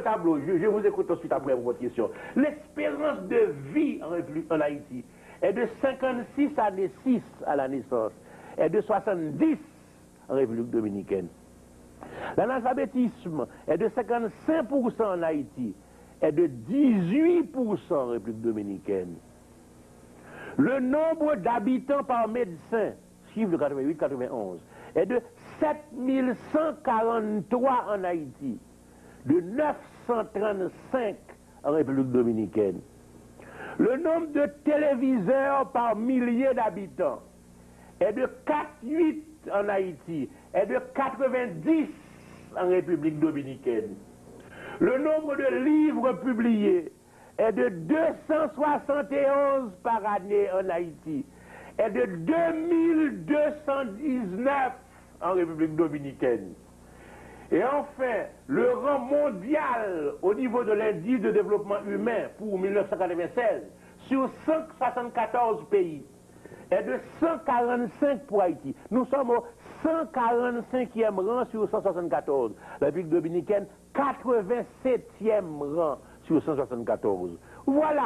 le tableau, je vous écoute ensuite après votre question. L'espérance de vie en Haïti est de 56 années 6 à la naissance, est de 70 en République dominicaine. L'analphabétisme est de 55% en Haïti, est de 18% en République dominicaine. Le nombre d'habitants par médecin, chiffre de 88-91, est de 7143 en Haïti, de 935 en République dominicaine. Le nombre de téléviseurs par millier d'habitants est de 4,8 en Haïti, est de 90 en République dominicaine. Le nombre de livres publiés est de 271 par année en Haïti, est de 2219 en République dominicaine. Et enfin, le rang mondial au niveau de l'indice de développement humain pour 1996 sur 174 pays est de 145 pour Haïti. Nous sommes au 145e rang sur 174. La République dominicaine, 87e rang sur 174. Voilà.